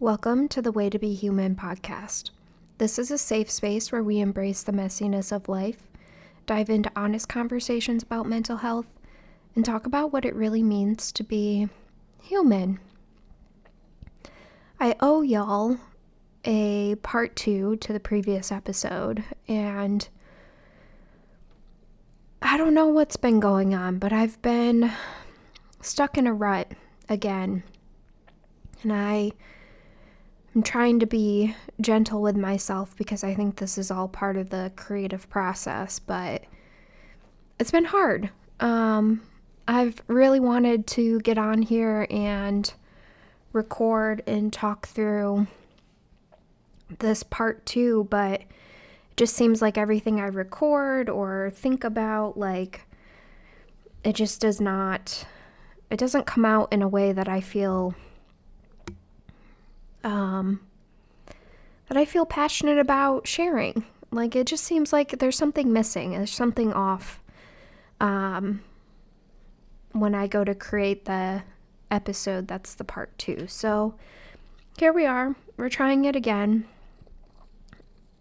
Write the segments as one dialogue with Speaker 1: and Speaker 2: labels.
Speaker 1: Welcome to the Way to Be Human podcast. This is a safe space where we embrace the messiness of life, dive into honest conversations about mental health, and talk about what it really means to be human. I owe y'all a part 2 to the previous episode, and I don't know what's been going on, but I've been stuck in a rut again, and I'm trying to be gentle with myself because I think this is all part of the creative process, but it's been hard. I've really wanted to get on here and record and talk through this part 2, but it just seems like everything I record or think about, it just doesn't come out in a way that I feel passionate about sharing. Like, it just seems like there's something missing. There's something off when I go to create the episode that's the part 2. So here we are. We're trying it again.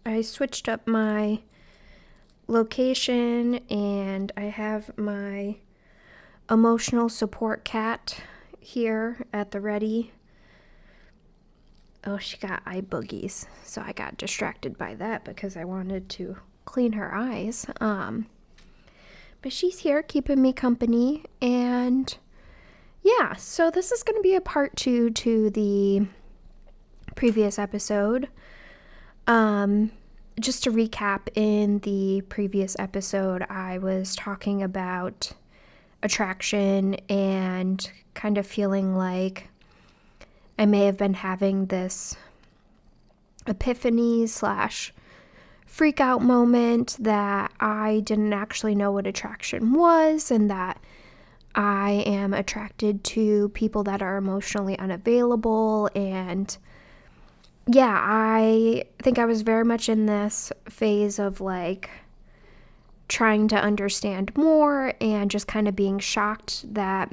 Speaker 1: I switched up my location and I have my emotional support cat here at the ready. Oh, she got eye boogies, so I got distracted by that because I wanted to clean her eyes. But she's here keeping me company, and yeah, so this is going to be a part 2 to the previous episode. Just to recap, in the previous episode, I was talking about attraction and kind of feeling like I may have been having this epiphany / freak out moment that I didn't actually know what attraction was, and that I am attracted to people that are emotionally unavailable. And yeah, I think I was very much in this phase of trying to understand more and just kind of being shocked that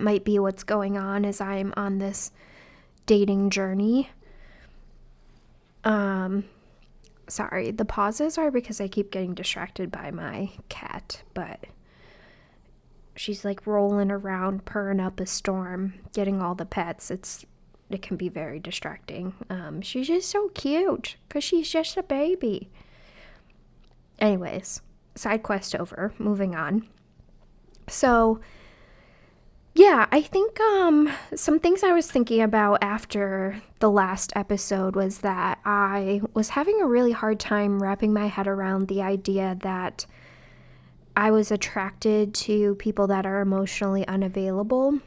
Speaker 1: might be what's going on as I'm on this dating journey. Sorry, the pauses are because I keep getting distracted by my cat, but she's rolling around, purring up a storm, getting all the pets. It can be very distracting. She's just so cute because she's just a baby. Anyways, side quest over, moving on. So yeah, I think some things I was thinking about after the last episode was that I was having a really hard time wrapping my head around the idea that I was attracted to people that are emotionally unavailable.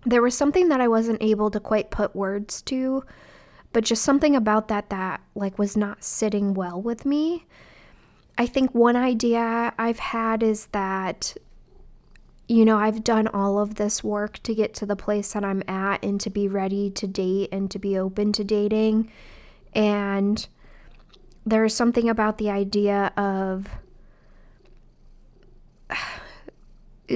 Speaker 1: There was something that I wasn't able to quite put words to, but just something about that was not sitting well with me. I think one idea I've had is that I've done all of this work to get to the place that I'm at and to be ready to date and to be open to dating. And there's something about the idea of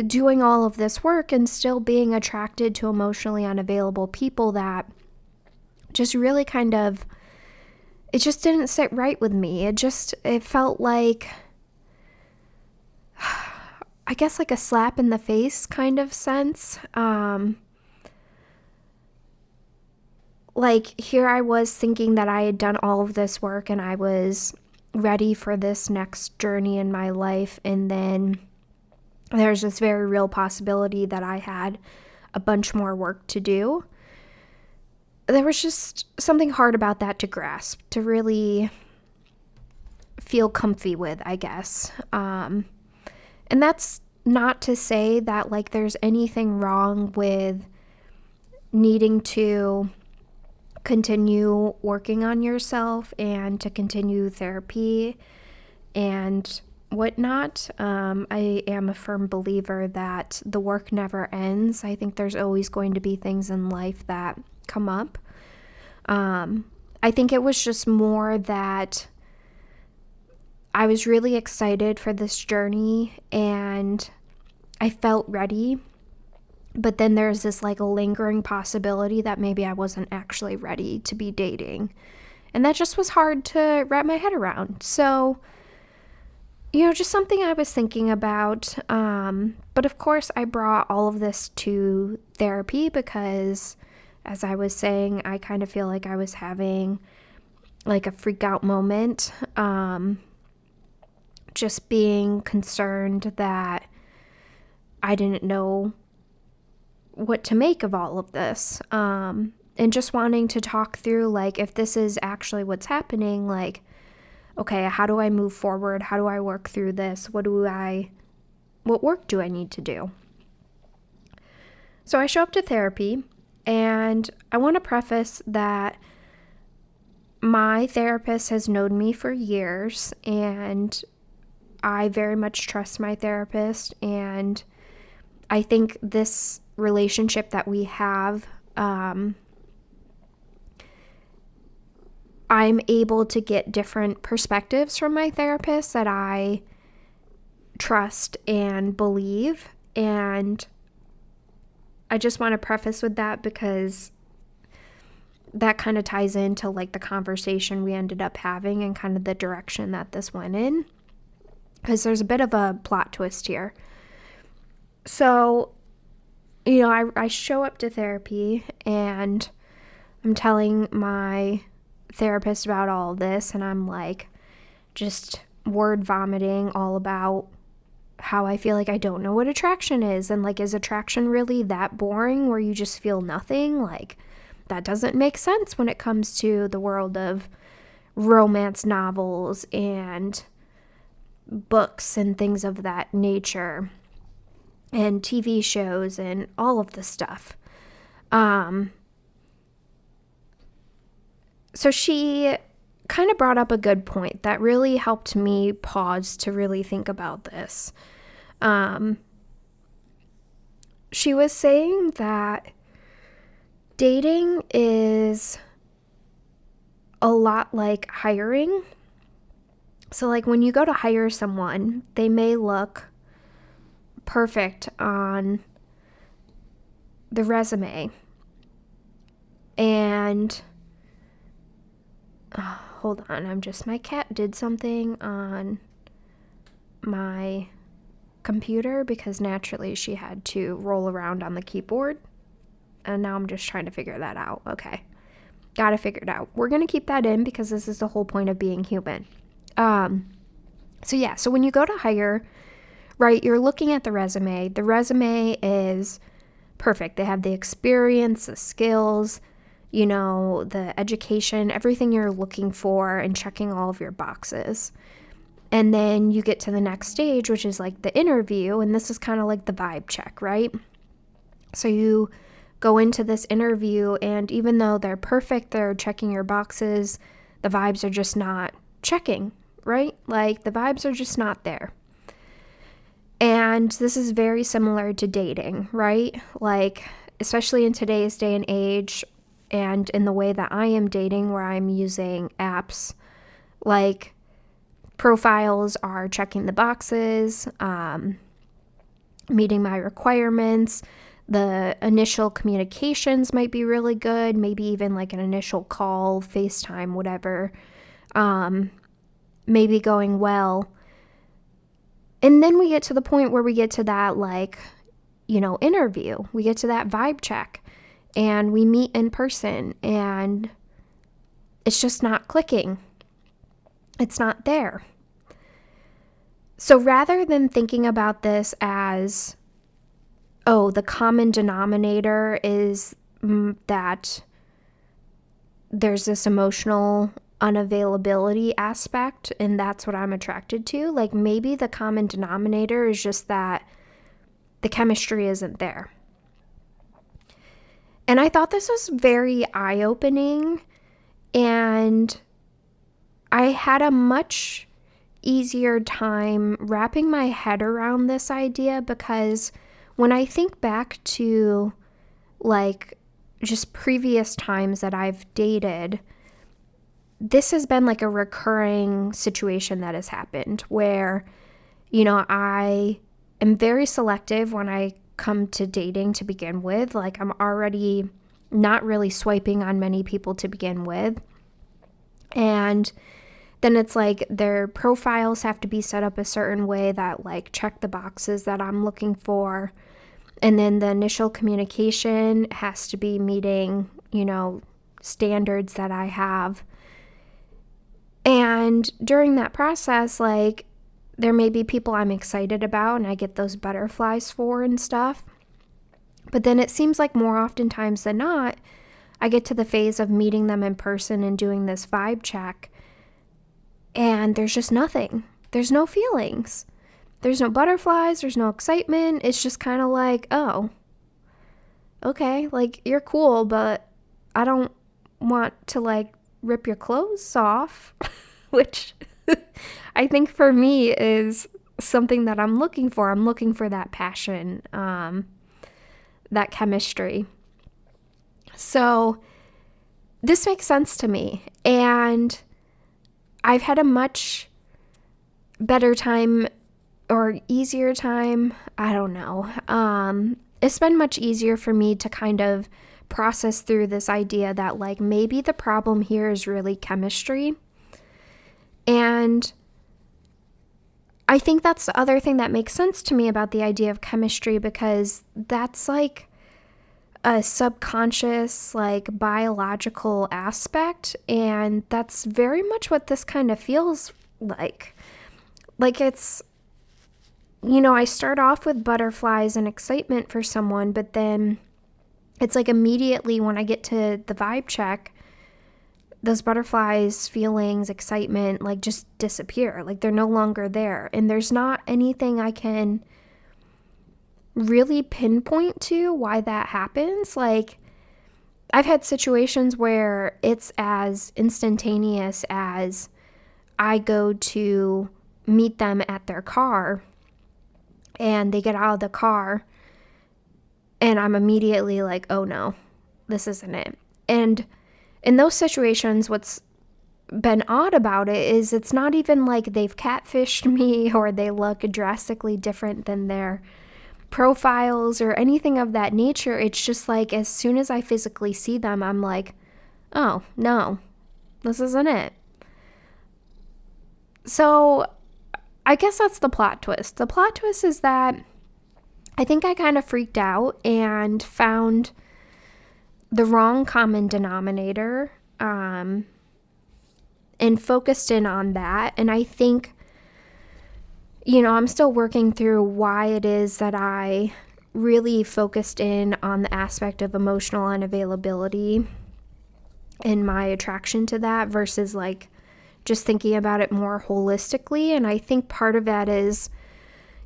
Speaker 1: doing all of this work and still being attracted to emotionally unavailable people that just really it just didn't sit right with me. It felt like, I guess, like a slap in the face kind of sense. Here I was thinking that I had done all of this work and I was ready for this next journey in my life, and then there's this very real possibility that I had a bunch more work to do. There was just something hard about that to grasp, to really feel comfy with, I guess. And that's not to say that there's anything wrong with needing to continue working on yourself and to continue therapy and whatnot. I am a firm believer that the work never ends. I think there's always going to be things in life that come up. I think it was just more that I was really excited for this journey and I felt ready But then there's this like lingering possibility that maybe I wasn't actually ready to be dating. And that just was hard to wrap my head around. So, just something I was thinking about. But of course, I brought all of this to therapy because, as I was saying, I kind of feel like I was having like a freak out moment. Just being concerned that I didn't know what to make of all of this. And just wanting to talk through, like, if this is actually what's happening, like, okay, how do I move forward? How do I work through this? What work do I need to do? So I show up to therapy, and I want to preface that my therapist has known me for years, and I very much trust my therapist, and I think this relationship that we have, I'm able to get different perspectives from my therapist that I trust and believe. And I just want to preface with that because that kind of ties into like the conversation we ended up having and kind of the direction that this went in, because there's a bit of a plot twist here. So, I show up to therapy and I'm telling my therapist about all of this, and I'm like just word vomiting all about how I feel like I don't know what attraction is, and like, is attraction really that boring where you just feel nothing? Like, that doesn't make sense when it comes to the world of romance novels and books and things of that nature, and TV shows and all of the stuff. So she kind of brought up a good point that really helped me pause to really think about this. She was saying that dating is a lot like hiring. So like when you go to hire someone, they may look perfect on the resume, and hold on, my cat did something on my computer because naturally she had to roll around on the keyboard, and now I'm just trying to figure that out. Okay, gotta figure it out. We're gonna keep that in because this is the whole point of being human. So when you go to hire, right, you're looking at the resume. The resume is perfect. They have the experience, the skills, the education, everything you're looking for, and checking all of your boxes. And then you get to the next stage, which is like the interview, and this is kind of like the vibe check, right? So you go into this interview, and even though they're perfect, they're checking your boxes, the vibes are just not checking, right? Like, the vibes are just not there. And this is very similar to dating, right? Like, especially in today's day and age, and in the way that I am dating, where I'm using apps, like, profiles are checking the boxes, meeting my requirements. The initial communications might be really good, maybe even like an initial call, FaceTime, whatever, maybe going well. And then we get to the point where we get to that, like, interview. We get to that vibe check, and we meet in person, and it's just not clicking. It's not there. So rather than thinking about this as, oh, the common denominator is that there's this emotional unavailability aspect, and that's what I'm attracted to. Like, maybe the common denominator is just that the chemistry isn't there. And I thought this was very eye-opening, and I had a much easier time wrapping my head around this idea, because when I think back to like just previous times that I've dated, this has been like a recurring situation that has happened where, I am very selective when I come to dating to begin with. Like, I'm already not really swiping on many people to begin with. And then it's like their profiles have to be set up a certain way that like check the boxes that I'm looking for. And then the initial communication has to be meeting, standards that I have. And during that process, like, there may be people I'm excited about and I get those butterflies for and stuff. But then it seems like more oftentimes than not, I get to the phase of meeting them in person and doing this vibe check, and there's just nothing. There's no feelings. There's no butterflies. There's no excitement. It's just kind of like, oh, okay, like, you're cool, but I don't want to, like, rip your clothes off, which I think for me is something that I'm looking for. I'm looking for that passion, that chemistry. So this makes sense to me, and I've had a much better time or easier time. I don't know. It's been much easier for me to kind of process through this idea that like maybe the problem here is really chemistry. And I think that's the other thing that makes sense to me about the idea of chemistry, because that's like a subconscious, like, biological aspect, and that's very much what this kind of feels like. Like, it's, I start off with butterflies and excitement for someone, but then it's like immediately when I get to the vibe check, those butterflies, feelings, excitement, like, just disappear. Like, they're no longer there, and there's not anything I can really pinpoint to why that happens. Like, I've had situations where it's as instantaneous as I go to meet them at their car and they get out of the car and I'm immediately like, oh no, this isn't it. And in those situations, what's been odd about it is it's not even like they've catfished me or they look drastically different than their profiles or anything of that nature. It's just like as soon as I physically see them, I'm like, oh no, this isn't it. So I guess that's the plot twist. The plot twist is that I think I kind of freaked out and found the wrong common denominator, and focused in on that. And I think, I'm still working through why it is that I really focused in on the aspect of emotional unavailability and my attraction to that versus like just thinking about it more holistically. And I think part of that is,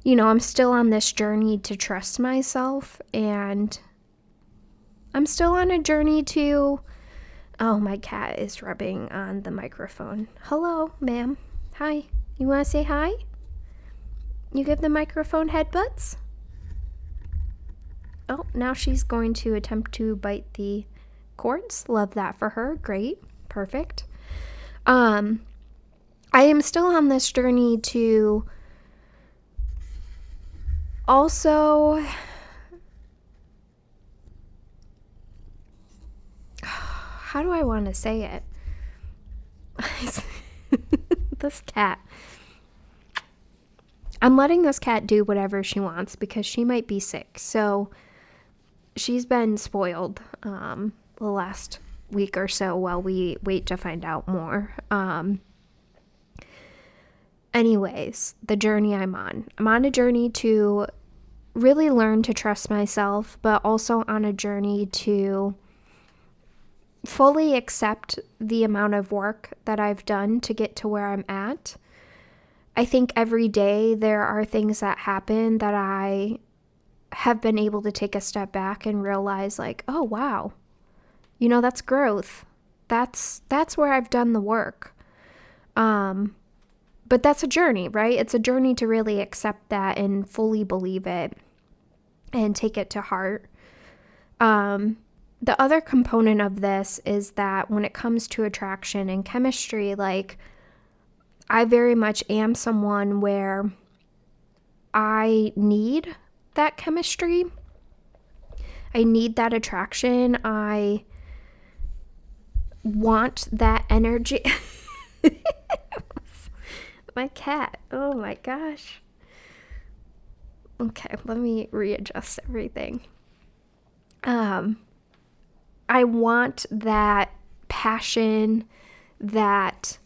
Speaker 1: I'm still on this journey to trust myself, and I'm still on a journey to, oh, my cat is rubbing on the microphone. Hello, ma'am. Hi. You want to say hi? You give the microphone headbutts? Oh, now she's going to attempt to bite the cords. Love that for her. Great. Perfect. I am still on this journey to also how do I want to say it? This cat. I'm letting this cat do whatever she wants because she might be sick. So she's been spoiled the last week or so while we wait to find out more. Anyways, the journey I'm on a journey to really learn to trust myself, but also on a journey to fully accept the amount of work that I've done to get to where I'm at. I think every day there are things that happen that I have been able to take a step back and realize like, oh, wow, that's growth. That's where I've done the work. But that's a journey, right? It's a journey to really accept that and fully believe it and take it to heart. The other component of this is that when it comes to attraction and chemistry, like, I very much am someone where I need that chemistry. I need that attraction. I want that energy. My cat. Oh my gosh. Okay, let me readjust everything. I want that passion, that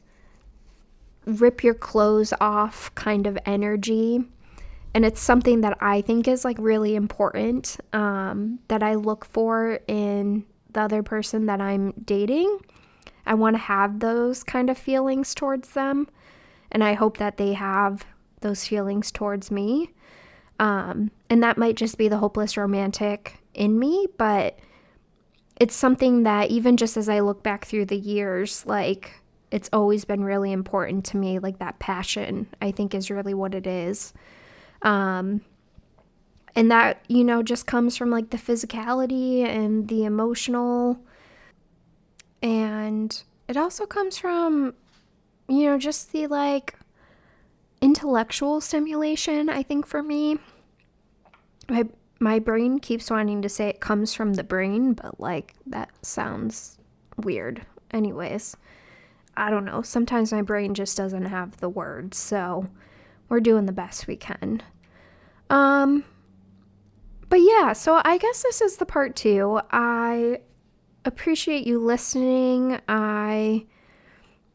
Speaker 1: rip your clothes off kind of energy. And it's something that I think is like really important, that I look for in the other person that I'm dating. I want to have those kind of feelings towards them. And I hope that they have those feelings towards me. And that might just be the hopeless romantic in me, but it's something that even just as I look back through the years, like it's always been really important to me. Like that passion, I think, is really what it is. And that, just comes from like the physicality and the emotional. And it also comes from, just the like intellectual stimulation, I think, for me. My brain keeps wanting to say it comes from the brain, but like that sounds weird. Anyways, I don't know. Sometimes my brain just doesn't have the words, so we're doing the best we can. But yeah, so I guess this is the part 2. I appreciate you listening. I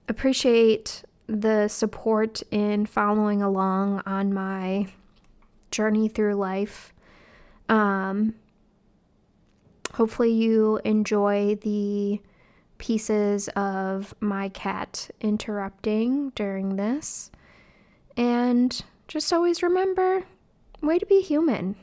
Speaker 1: appreciate the support in following along on my journey through life. Hopefully you enjoy the pieces of my cat interrupting during this. And just always remember, way to be human.